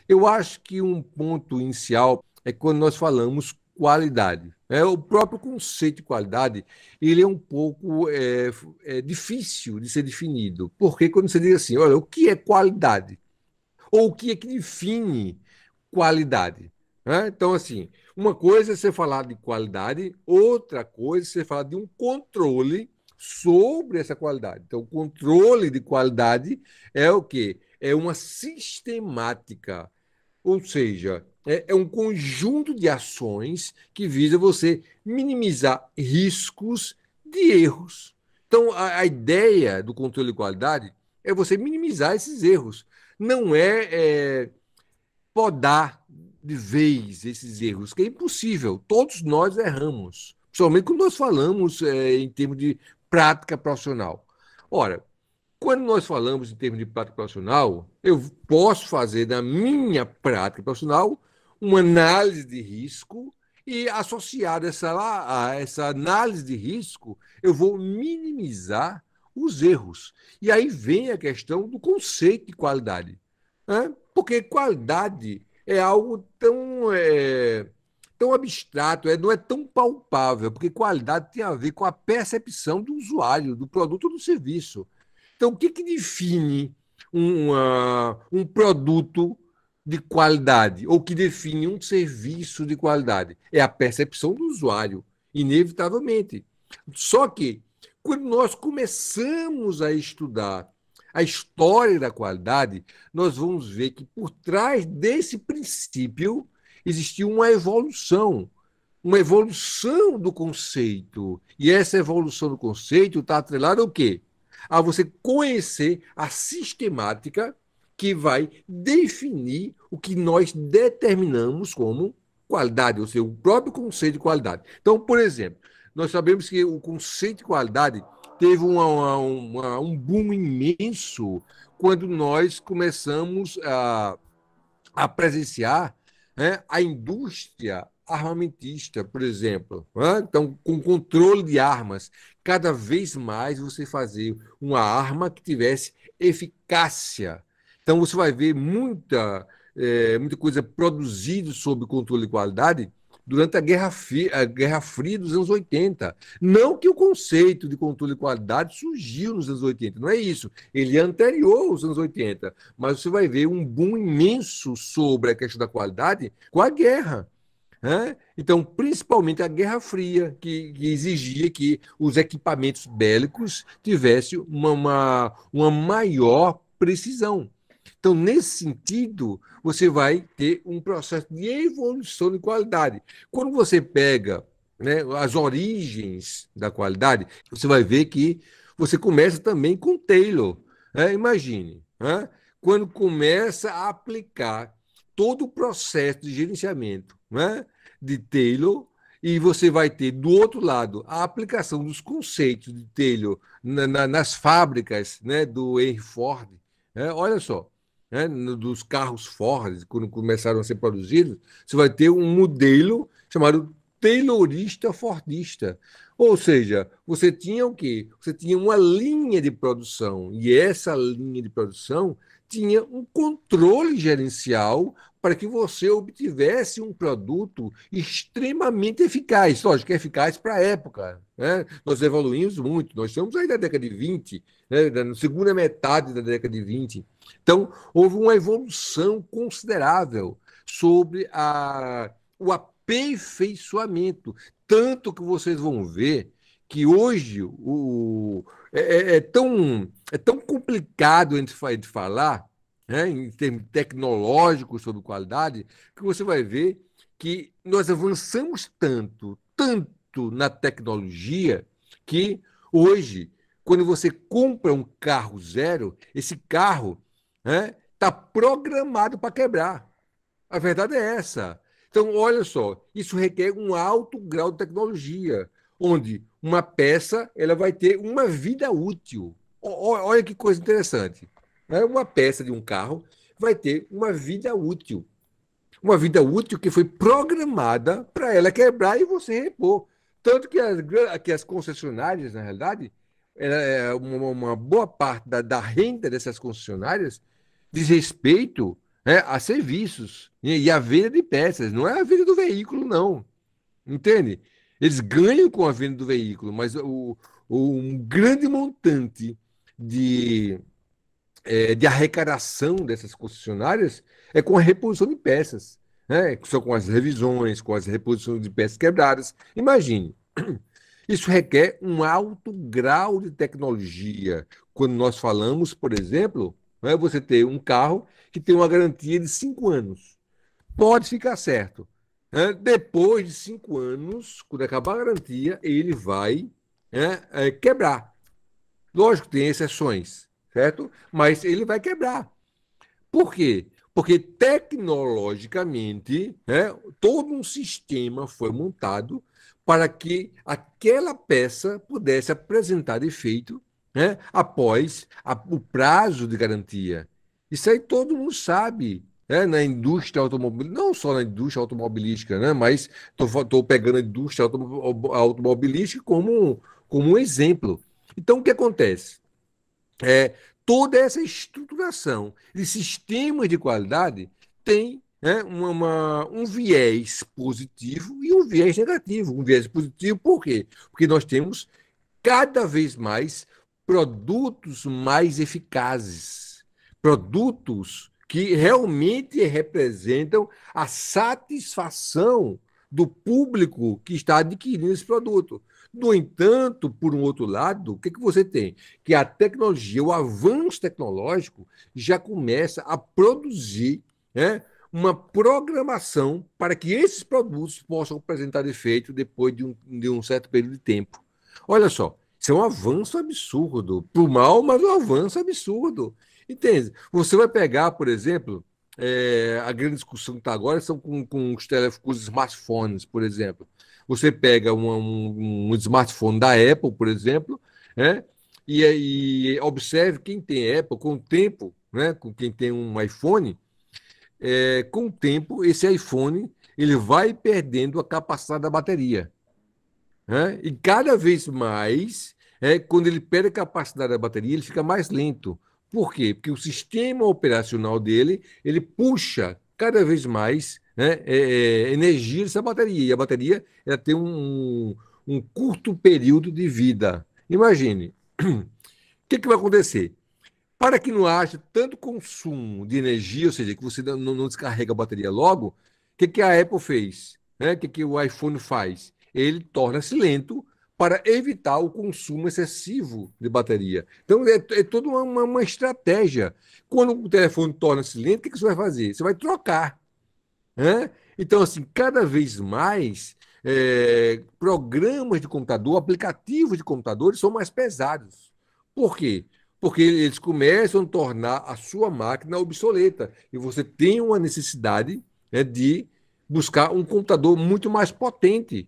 Eu acho que um ponto inicial é quando nós falamos qualidade. O próprio conceito de qualidade, ele é um pouco difícil de ser definido. Porque quando você diz assim, olha, o que é qualidade? Ou o que é que define qualidade? Né? Então, assim, uma coisa é você falar de qualidade, outra coisa é você falar de um controle sobre essa qualidade. Então, o controle de qualidade é o quê? É uma sistemática, ou seja, é um conjunto de ações que visa você minimizar riscos de erros. Então, a ideia do controle de qualidade é você minimizar esses erros. Não podar de vez esses erros, que é impossível. Todos nós erramos, principalmente quando nós falamos em termos de prática profissional. Ora, quando nós falamos em termos de prática profissional, eu posso fazer na minha prática profissional uma análise de risco e, associado a essa análise de risco, eu vou minimizar os erros. E aí vem a questão do conceito de qualidade. Né? Porque qualidade é algo tão abstrato, não é tão palpável, porque qualidade tem a ver com a percepção do usuário, do produto ou do serviço. Então, o que, que define um produto de qualidade, ou que define um serviço de qualidade? É a percepção do usuário, inevitavelmente. Só que, quando nós começamos a estudar a história da qualidade, nós vamos ver que por trás desse princípio existiu uma evolução do conceito. E essa evolução do conceito está atrelada ao quê? A você conhecer a sistemática que vai definir o que nós determinamos como qualidade, ou seja, o próprio conceito de qualidade. Então, por exemplo, nós sabemos que o conceito de qualidade teve um boom imenso quando nós começamos a presenciar, né, a indústria armamentista, por exemplo. Né? Então, com controle de armas, cada vez mais você fazer uma arma que tivesse eficácia. Então, você vai ver muita coisa produzida sob controle de qualidade durante a Guerra Fria dos anos 80. Não que o conceito de controle de qualidade surgiu nos anos 80, não é isso. Ele é anterior aos anos 80, mas você vai ver um boom imenso sobre a questão da qualidade com a guerra. Né? Então, principalmente a Guerra Fria, que exigia que os equipamentos bélicos tivessem uma maior precisão. Então, nesse sentido, você vai ter um processo de evolução de qualidade. Quando você pega, né, as origens da qualidade, você vai ver que você começa também com Taylor. Né? Imagine, né? Quando começa a aplicar todo o processo de gerenciamento, né, de Taylor, e você vai ter, do outro lado, a aplicação dos conceitos de Taylor nas fábricas, né, do Henry Ford. Né? Olha só, né, dos carros Ford, quando começaram a ser produzidos, você vai ter um modelo chamado Taylorista Fordista. Ou seja, você tinha o quê? Você tinha uma linha de produção, e essa linha de produção tinha um controle gerencial para que você obtivesse um produto extremamente eficaz. Lógico, eficaz para a época. Né? Nós evoluímos muito, nós estamos aí na década de 20, né? Na segunda metade da década de 20. Então, houve uma evolução considerável sobre o aperfeiçoamento. Tanto que vocês vão ver que hoje é tão complicado de falar, né, em termos tecnológicos sobre qualidade, que você vai ver que nós avançamos tanto na tecnologia, que hoje, quando você compra um carro zero, esse carro está programado para quebrar. A verdade é essa. Então, olha só, isso requer um alto grau de tecnologia, onde uma peça ela vai ter uma vida útil. Olha que coisa interessante. Né? Uma peça de um carro vai ter uma vida útil. Uma vida útil que foi programada para ela quebrar e você repor. Tanto que as concessionárias, na realidade, uma boa parte da renda dessas concessionárias diz respeito a serviços e a venda de peças, não é a venda do veículo, não. Entende? Eles ganham com a venda do veículo, mas um grande montante de, de arrecadação dessas concessionárias é com a reposição de peças, né? Só com as revisões, com as reposições de peças quebradas. Imagine, isso requer um alto grau de tecnologia. Quando nós falamos, por exemplo, né, você ter um carro que tem uma garantia de 5 anos. Pode ficar certo. Né? Depois de 5 anos, quando acabar a garantia, ele vai, né, quebrar. Lógico que tem exceções, certo? Mas ele vai quebrar. Por quê? Porque tecnologicamente, né, todo um sistema foi montado para que aquela peça pudesse apresentar defeito, né, após o prazo de garantia. Isso aí todo mundo sabe, né, na indústria automobilística, não só na indústria automobilística, né, mas estou pegando a indústria automobilística como um exemplo. Então, o que acontece? é, Toda essa estruturação de sistemas de qualidade tem, né, um viés positivo e um viés negativo. Um viés positivo, por quê? Porque nós temos cada vez mais produtos mais eficazes, produtos que realmente representam a satisfação do público que está adquirindo esse produto. No entanto, por um outro lado, o que, que você tem? Que a tecnologia, o avanço tecnológico, já começa a produzir, né, uma programação para que esses produtos possam apresentar efeito depois de um certo período de tempo. Olha só, isso é um avanço absurdo. Para o mal, mas um avanço absurdo. Entende? Você vai pegar, por exemplo, a grande discussão que está agora são com os smartphones, por exemplo. Você pega um smartphone da Apple, por exemplo, né? E observe quem tem Apple, com o tempo, né? Com quem tem um iPhone, com o tempo, esse iPhone ele vai perdendo a capacidade da bateria, né? E cada vez mais, quando ele perde a capacidade da bateria, ele fica mais lento. Por quê? Porque o sistema operacional dele, ele puxa cada vez mais, né, energia dessa bateria. E a bateria ela tem um curto período de vida. Imagine, o que vai acontecer? Para que não haja tanto consumo de energia, ou seja, que você não descarrega a bateria logo, o que a Apple fez? Né? O que o iPhone faz? Ele torna-se lento para evitar o consumo excessivo de bateria. Então, é toda uma estratégia. Quando o telefone torna-se lento, o que você vai fazer? Você vai trocar. Né? Então, assim, cada vez mais programas de computador, aplicativos de computadores são mais pesados. Por quê? Porque eles começam a tornar a sua máquina obsoleta e você tem uma necessidade, né, de buscar um computador muito mais potente.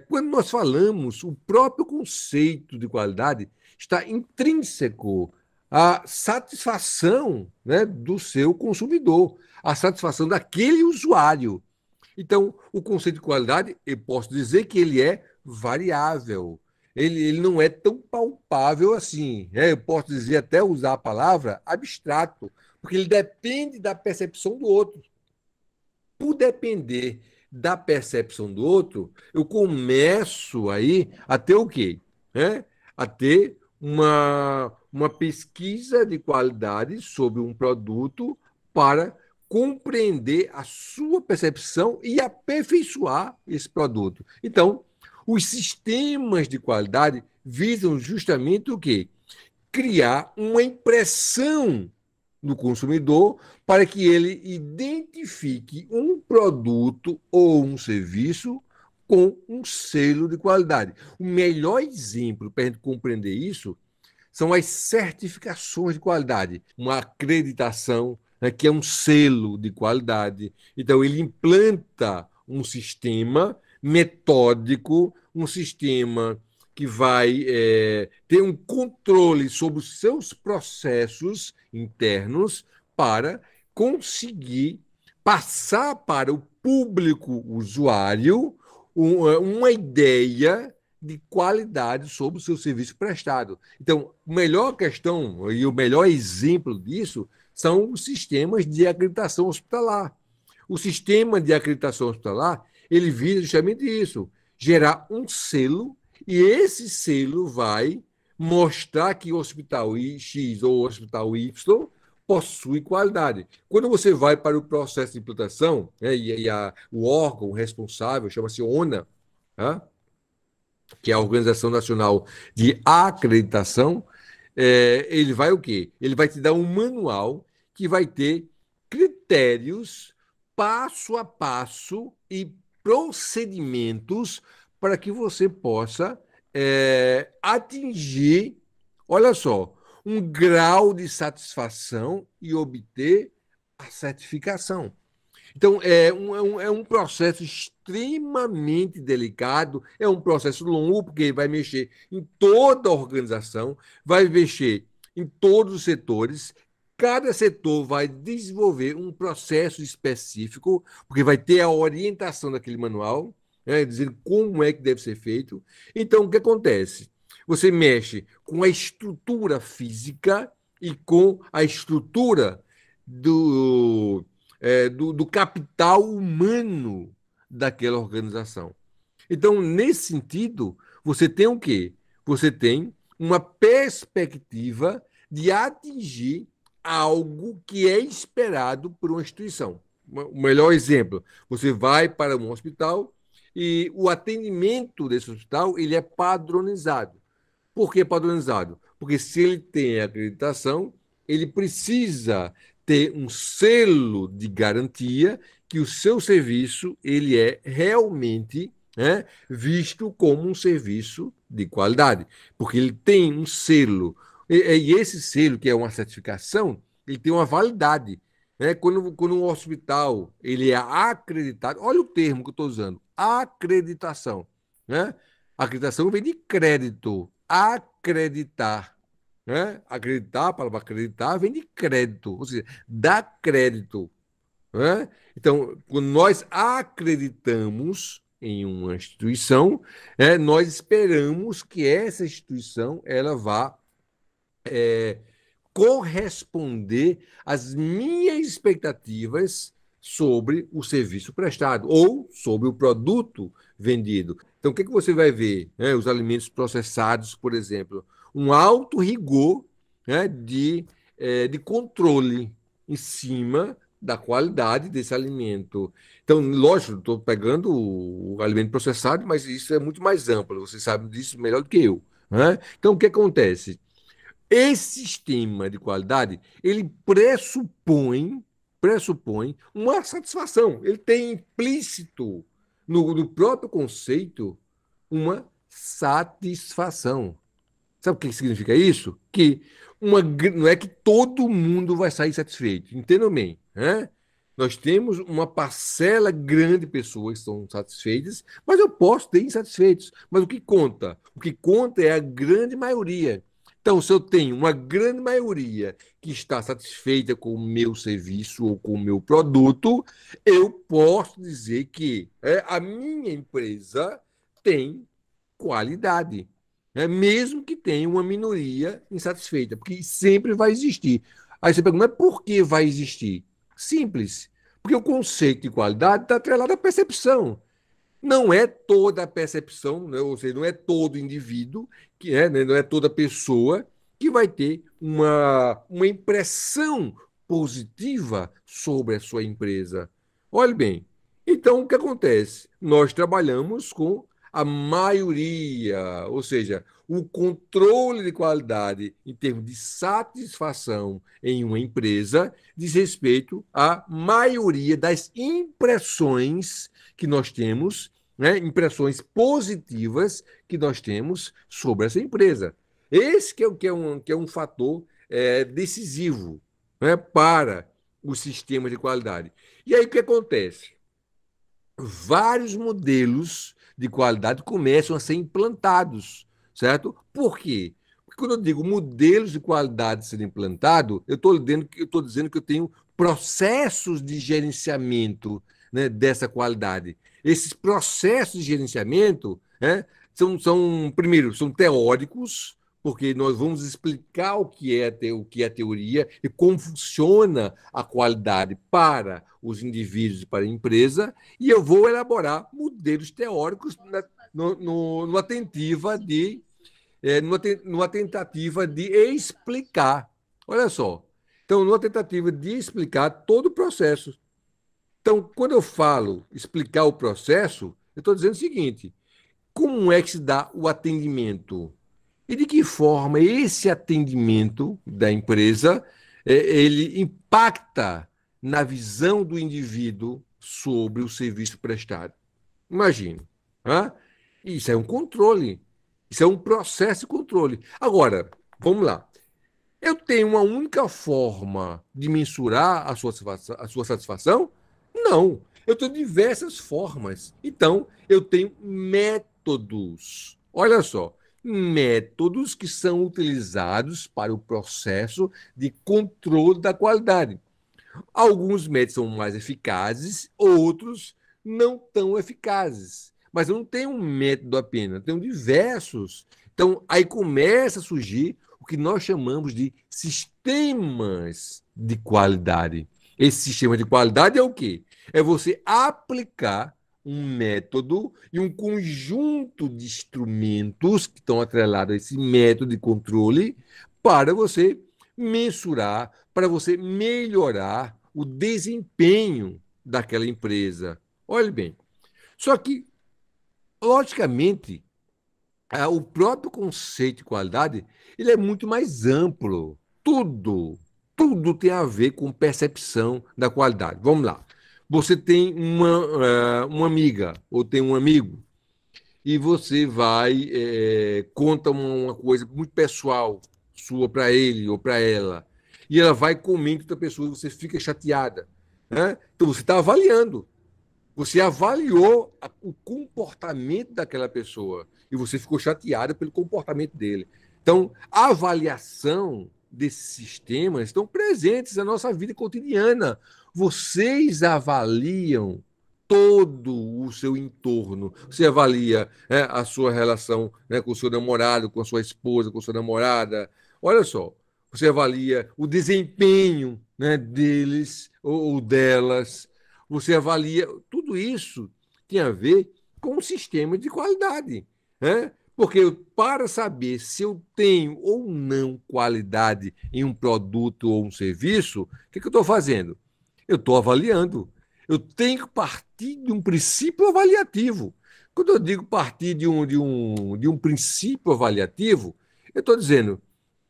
Quando nós falamos, o próprio conceito de qualidade está intrínseco à satisfação, né, do seu consumidor, à satisfação daquele usuário. Então, o conceito de qualidade, eu posso dizer que ele é variável. Ele não é tão palpável assim, né? Eu posso dizer, até usar a palavra abstrato, porque ele depende da percepção do outro. Por depender da percepção do outro, eu começo aí a ter o quê? A ter uma pesquisa de qualidade sobre um produto para compreender a sua percepção e aperfeiçoar esse produto. Então, os sistemas de qualidade visam justamente o quê? Criar uma impressão do consumidor para que ele identifique um produto ou um serviço com um selo de qualidade. O melhor exemplo para a gente compreender isso são as certificações de qualidade, uma acreditação, né, que é um selo de qualidade. Então, ele implanta um sistema metódico, um sistema que vai ter um controle sobre os seus processos internos para conseguir passar para o público usuário uma ideia de qualidade sobre o seu serviço prestado. Então, a melhor questão e o melhor exemplo disso são os sistemas de acreditação hospitalar. O sistema de acreditação hospitalar, ele visa justamente isso, gerar um selo, e esse selo vai mostrar que o hospital X ou o hospital Y possui qualidade. Quando você vai para o processo de implantação, né, o órgão responsável chama-se ONA, tá? Que é a Organização Nacional de Acreditação, ele vai o quê? Ele vai te dar um manual que vai ter critérios passo a passo e procedimentos para que você possa atingir, olha só, um grau de satisfação e obter a certificação. Então, é um processo extremamente delicado, é um processo longo, porque vai mexer em toda a organização, vai mexer em todos os setores. Cada setor vai desenvolver um processo específico, porque vai ter a orientação daquele manual, né, dizendo como é que deve ser feito. Então, o que acontece? Você mexe com a estrutura física e com a estrutura do capital humano daquela organização. Então, nesse sentido, você tem o quê? Você tem uma perspectiva de atingir algo que é esperado por uma instituição. O melhor exemplo, você vai para um hospital e o atendimento desse hospital ele é padronizado. Por que padronizado? Porque se ele tem acreditação, ele precisa ter um selo de garantia que o seu serviço ele é realmente, né, visto como um serviço de qualidade, porque ele tem um selo. E esse selo, que é uma certificação, ele tem uma validade. Né? Quando um hospital ele é acreditado, olha o termo que eu estou usando, acreditação. Né? Acreditação vem de crédito, acreditar. Né? Acreditar, a palavra acreditar vem de crédito, ou seja, dá crédito. Né? Então, quando nós acreditamos em uma instituição, nós esperamos que essa instituição ela vá corresponder às minhas expectativas sobre o serviço prestado ou sobre o produto vendido. Então, o que você vai ver? Né? Os alimentos processados, por exemplo, um alto rigor, né, de controle em cima da qualidade desse alimento. Então, lógico, estou pegando o alimento processado, mas isso é muito mais amplo, você sabe disso melhor do que eu. Né? Então, o que acontece? Esse sistema de qualidade, ele pressupõe uma satisfação. Ele tem implícito no próprio conceito uma satisfação. Sabe o que significa isso? Que não é que todo mundo vai sair satisfeito. Entendam bem, né? Nós temos uma parcela grande de pessoas que estão satisfeitas, mas eu posso ter insatisfeitos. Mas o que conta? O que conta é a grande maioria. Então, se eu tenho uma grande maioria que está satisfeita com o meu serviço ou com o meu produto, eu posso dizer que a minha empresa tem qualidade, né? Mesmo que tenha uma minoria insatisfeita, porque sempre vai existir. Aí você pergunta, mas por que vai existir? Simples, porque o conceito de qualidade está atrelado à percepção. Não é toda a percepção, né? Ou seja, não é todo indivíduo, né? Não é toda pessoa que vai ter uma impressão positiva sobre a sua empresa. Olhe bem, então o que acontece? Nós trabalhamos com a maioria, ou seja, o controle de qualidade em termos de satisfação em uma empresa diz respeito à maioria das impressões que nós temos, né, impressões positivas que nós temos sobre essa empresa. Esse que é um fator decisivo, né, para o sistema de qualidade. E aí o que acontece? Vários modelos de qualidade começam a ser implantados, certo? Por quê? Porque quando eu digo modelos de qualidade serem implantados, eu estou dizendo que eu tenho processos de gerenciamento, né, dessa qualidade. Esses processos de gerenciamento, né, primeiro, são teóricos, porque nós vamos explicar o que é a teoria e como funciona a qualidade para os indivíduos e para a empresa, e eu vou elaborar modelos teóricos numa tentativa de numa tentativa de explicar. Olha só. Então, numa tentativa de explicar todo o processo. Então, quando eu falo explicar o processo, eu estou dizendo o seguinte: como é que se dá o atendimento? E de que forma esse atendimento da empresa ele impacta na visão do indivíduo sobre o serviço prestado? Imagine. Hã? Isso é um controle. Isso é um processo de controle. Agora, vamos lá. Eu tenho uma única forma de mensurar a sua satisfação? Não. Eu tenho diversas formas. Então, eu tenho métodos. Olha só, métodos que são utilizados para o processo de controle da qualidade. Alguns métodos são mais eficazes, outros não tão eficazes. Mas eu não tenho um método apenas, eu tenho diversos. Então, aí começa a surgir o que nós chamamos de sistemas de qualidade. Esse sistema de qualidade é o quê? É você aplicar um método e um conjunto de instrumentos que estão atrelados a esse método de controle para você mensurar, para você melhorar o desempenho daquela empresa. Olhe bem. Só que, logicamente, o próprio conceito de qualidade ele é muito mais amplo. Tudo tem a ver com percepção da qualidade. Vamos lá. Você tem uma amiga ou tem um amigo e você vai conta uma coisa muito pessoal sua para ele ou para ela e ela vai comer com outra pessoa e você fica chateada, né? Então você está avaliando, você avaliou o comportamento daquela pessoa e você ficou chateada pelo comportamento dele. Então a avaliação desses sistemas estão presentes na nossa vida cotidiana. Vocês avaliam todo o seu entorno. Você avalia, né, a sua relação, né, com o seu namorado, com a sua esposa, com a sua namorada. Olha só, você avalia o desempenho, né, deles ou delas. Você avalia. Tudo isso tem a ver com o sistema de qualidade. Né? Porque para saber se eu tenho ou não qualidade em um produto ou um serviço, o que eu estou fazendo? Eu estou avaliando. Eu tenho que partir de um princípio avaliativo. Quando eu digo partir de um princípio avaliativo, eu estou dizendo,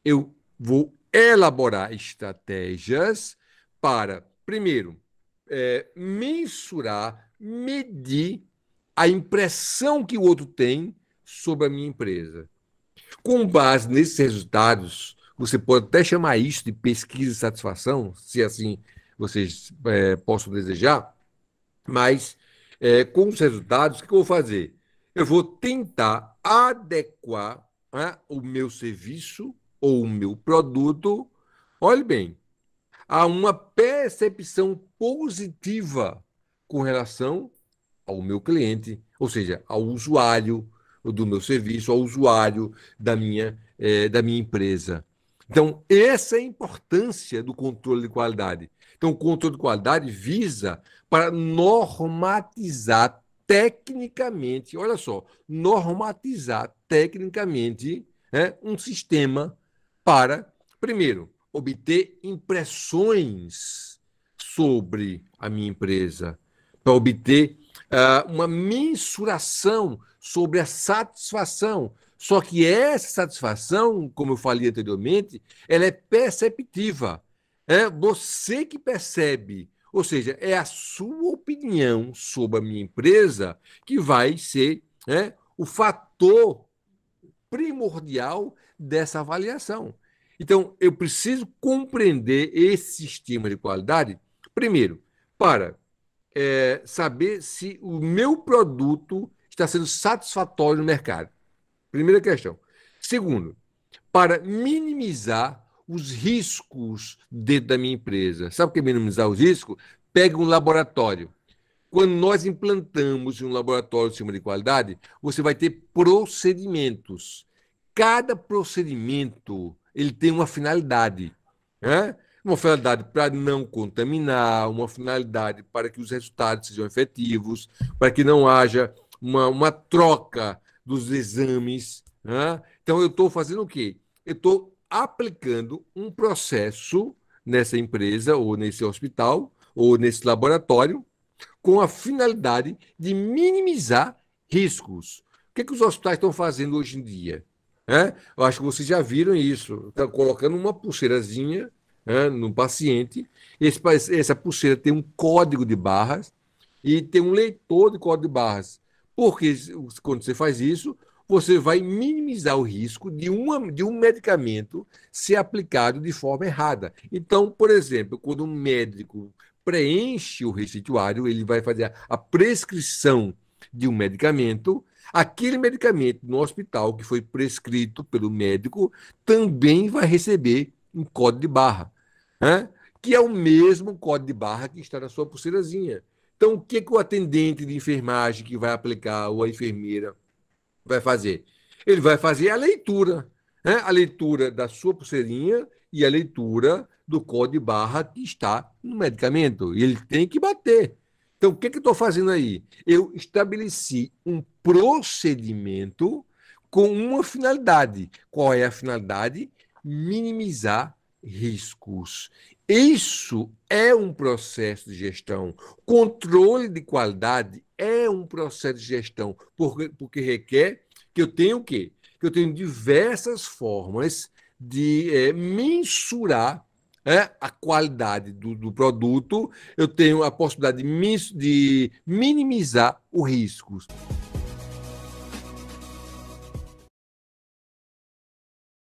eu vou elaborar estratégias para, primeiro, mensurar, medir a impressão que o outro tem sobre a minha empresa. Com base nesses resultados, você pode até chamar isso de pesquisa de satisfação, se assim vocês possam desejar, mas com os resultados, o que eu vou fazer? Eu vou tentar adequar, né, o meu serviço ou o meu produto, olhe bem, a uma percepção positiva com relação ao meu cliente, ou seja, ao usuário do meu serviço, ao usuário da minha empresa. Então, essa é a importância do controle de qualidade. Então, o controle de qualidade visa para normatizar tecnicamente, olha só, normatizar tecnicamente, né, um sistema para, primeiro, obter impressões sobre a minha empresa, para obter uma mensuração sobre a satisfação. Só que essa satisfação, como eu falei anteriormente, ela é perceptiva. É você que percebe. Ou seja, é a sua opinião sobre a minha empresa que vai ser, né, o fator primordial dessa avaliação. Então, eu preciso compreender esse sistema de qualidade, primeiro, para saber se o meu produto está sendo satisfatório no mercado. Primeira questão. Segundo, para minimizar os riscos dentro da minha empresa. Sabe o que é minimizar os riscos? Pega um laboratório. Quando nós implantamos um laboratório de sistema de qualidade, você vai ter procedimentos. cada procedimento ele tem uma finalidade, né? Uma finalidade para não contaminar, uma finalidade para que os resultados sejam efetivos, para que não haja uma troca dos exames, né? Então, eu estou fazendo o quê? Eu estou aplicando um processo nessa empresa, ou nesse hospital, ou nesse laboratório, com a finalidade de minimizar riscos. O que os hospitais estão fazendo hoje em dia? Eu acho que vocês já viram isso. Estão colocando uma pulseirazinha, no paciente. Essa pulseira tem um código de barras e tem um leitor de código de barras. Porque quando você faz isso, você vai minimizar o risco de um medicamento ser aplicado de forma errada. Então, por exemplo, quando um médico preenche o receituário, ele vai fazer a prescrição de um medicamento. Aquele medicamento no hospital que foi prescrito pelo médico também vai receber um código de barra, né? Que é o mesmo código de barra que está na sua pulseirazinha. Então, o que o atendente de enfermagem que vai aplicar, ou a enfermeira, vai fazer? Ele vai fazer a leitura, né? A leitura da sua pulseirinha e a leitura do código de barra que está no medicamento. E ele tem que bater. Então, o que eu estou fazendo aí? Eu estabeleci um procedimento com uma finalidade. Qual é a finalidade? Minimizar riscos. Isso é um processo de gestão. Controle de qualidade é um processo de gestão, porque requer que eu tenha o quê? Que eu tenho diversas formas de mensurar a qualidade do produto, eu tenho a possibilidade de minimizar os riscos.